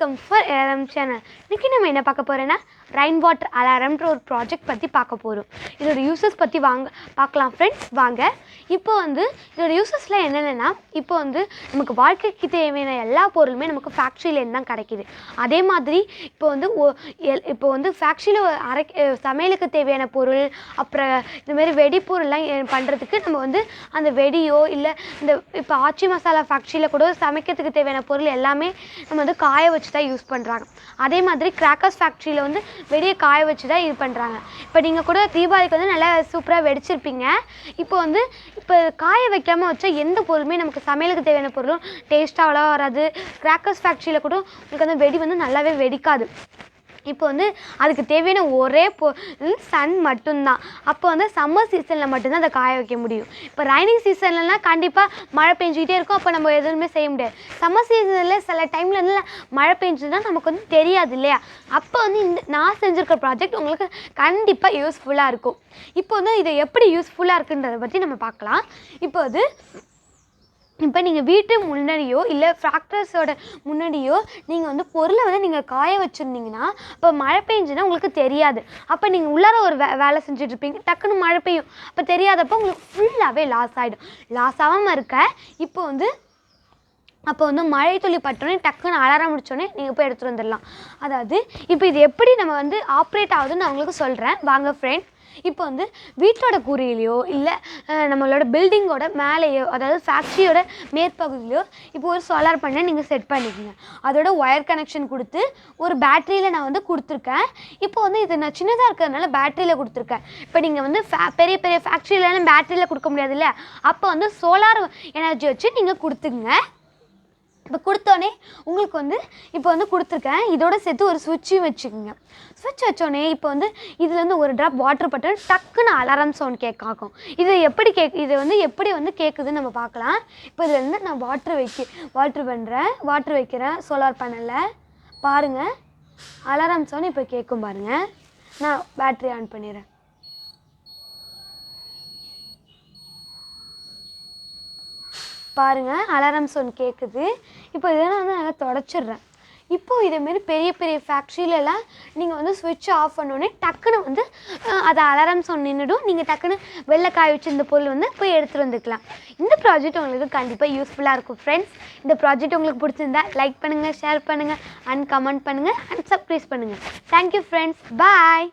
Welcome for ALM channel. இன்றைக்கி நம்ம என்ன பார்க்க போகிறோன்னா ரெயின் வாட்டர் அலாரம்ன்ற ஒரு ப்ராஜெக்ட் பற்றி பார்க்க போகிறோம். இதோட யூசஸ் பற்றி பார்க்கலாம் ஃப்ரெண்ட்ஸ். வாங்க. இப்போ இதோட யூசஸ்லாம் என்னென்னா, இப்போ நமக்கு வாழ்க்கைக்கு தேவையான எல்லா பொருளுமே நமக்கு ஃபேக்ட்ரியிலேருந்து தான் கிடைக்கிது. அதே மாதிரி இப்போ ஃபேக்ட்ரியில் சமையலுக்கு தேவையான பொருள், அப்புறம் இந்தமாரி வெடிப்பொருள்லாம் பண்ணுறதுக்கு நம்ம அந்த வெடியோ இல்லை இப்போ ஆச்சி மசாலா ஃபேக்ட்ரியில் கூட சமைக்கிறதுக்கு தேவையான பொருள் எல்லாமே நம்ம காய வச்சு தான் யூஸ் பண்ணுறாங்க. அதே மாதிரி கிராக்கர்ஸ் ஃபேக்ட்ரியில் வெடியை காய வச்சு தான் இது பண்ணுறாங்க. இப்போ நீங்கள் கூட தீபாவளிக்கு நல்லா சூப்பராக வெடிச்சிருப்பீங்க. இப்போ காய வைக்காமல் வச்சா எந்த பொருளுமே நமக்கு சமையலுக்கு தேவையான பொருளும் டேஸ்ட்டாக அவ்வளோ வராது. கிராக்கர்ஸ் ஃபேக்ட்ரியில் கூட உங்களுக்கு வெடி நல்லாவே வெடிக்காது. இப்போ அதுக்கு தேவையான ஒரே சன் மட்டும்தான். அப்போ சம்மர் சீசனில் மட்டும்தான் அதை காய வைக்க முடியும். இப்போ ரைனிங் சீசன்லலாம் கண்டிப்பாக மழை பெஞ்சிக்கிட்டே இருக்கும். அப்போ நம்ம எதுவுமே செய்ய முடியாது. சம்மர் சீசனில் சில டைமில் மழை பெஞ்சதுன்னா நமக்கு தெரியாது இல்லையா? அப்போ நான் செஞ்சுருக்க ப்ராஜெக்ட் உங்களுக்கு கண்டிப்பாக யூஸ்ஃபுல்லாக இருக்கும். இப்போ இதை எப்படி யூஸ்ஃபுல்லாக இருக்குன்றதை பற்றி நம்ம பார்க்கலாம். இப்போ நீங்கள் வீட்டு முன்னாடியோ இல்லை ஃபேக்டர்ஸோட முன்னாடியோ நீங்கள் பொருளை நீங்கள் காய வச்சுருந்தீங்கன்னா, இப்போ மழை பெஞ்சுன்னா உங்களுக்கு தெரியாது. அப்போ நீங்கள் உள்ளார ஒரு வேலை செஞ்சுட்ருப்பீங்க, டக்குன்னு மழை பெய்யும். அப்போ தெரியாதப்போ உங்களுக்கு ஃபுல்லாகவே லாஸ் ஆகிடும். லாஸ் ஆகாமல் இருக்க அப்போ மழை துளி பட்டோன்னே டக்குன்னு அலாரம் முடிச்சோடனே நீங்கள் போய் எடுத்துகிட்டு வந்துடலாம். அதாவது இப்போ இது எப்படி நம்ம ஆப்ரேட் ஆகுதுன்னு நான் உங்களுக்கு சொல்கிறேன். வாங்க ஃப்ரெண்ட்ஸ். இப்போ வீட்டோட கூரையிலையோ இல்லை நம்மளோட பில்டிங்கோட மேலேயோ, அதாவது ஃபேக்ட்ரியோட மேற்பகுதியிலையோ இப்போ ஒரு சோலார் பேனல் நீங்கள் செட் பண்ணிக்கோங்க. அதோட ஒயர் கனெக்ஷன் கொடுத்து ஒரு பேட்டரியில் நான் கொடுத்துருக்கேன். இப்போ இது நான் சின்னதாக இருக்கிறதுனால பேட்டரியில் கொடுத்துருக்கேன். இப்போ நீங்கள் பெரிய பெரிய ஃபேக்ட்ரியிலலாம் பேட்டரியில் கொடுக்க முடியாது இல்லை? அப்போ சோலார் எனர்ஜி வச்சு நீங்கள் கொடுத்துங்க. இப்போ கொடுத்தோடனே உங்களுக்கு இப்போ கொடுத்துருக்கேன். இதோட சேர்த்து ஒரு சுவிட்சும் வச்சுக்கோங்க. சுவிட்ச் வச்சோடனே இப்போ இதுலேருந்து ஒரு ட்ராப் வாட்டர் பட்டு டக்குன்னு அலாரம் சவுண்ட் கேட்கும். இது எப்படி எப்படி கேட்குதுன்னு நம்ம பார்க்கலாம். இப்போ இதுலேருந்து நான் வாட்ரு வைக்கிறேன் சோலார் பேனலில். பாருங்கள், அலாரம் சவுண்ட் இப்போ கேட்கும் பாருங்கள். நான் பேட்ரி ஆன் பண்ணிடுறேன். பாருங்கள், அலாரம் சவுண்ட் கேட்குது. இப்போ இதை நான் நல்லா தொடச்சிட்றேன். இப்போது இதேமாரி பெரிய பெரிய ஃபேக்ட்ரியிலலாம் நீங்கள் ஸ்விட்ச் ஆஃப் பண்ணோடனே டக்குன்னு அது அலாரம் சவுண்ட் நின்றுடும். நீங்கள் டக்குன்னு வெள்ளை காய வச்சு இந்த பொருள் போய் எடுத்துகிட்டு வந்துக்கலாம். இந்த ப்ராஜெக்ட் உங்களுக்கு கண்டிப்பாக யூஸ்ஃபுல்லாக இருக்கும் ஃப்ரெண்ட்ஸ். இந்த ப்ராஜெக்ட் உங்களுக்கு பிடிச்சிருந்தா லைக் பண்ணுங்கள், ஷேர் பண்ணுங்கள், அண்ட் கமெண்ட் பண்ணுங்கள், அண்ட் சப்ஸ்கிரைப் பண்ணுங்கள். Thank you friends. பாய்.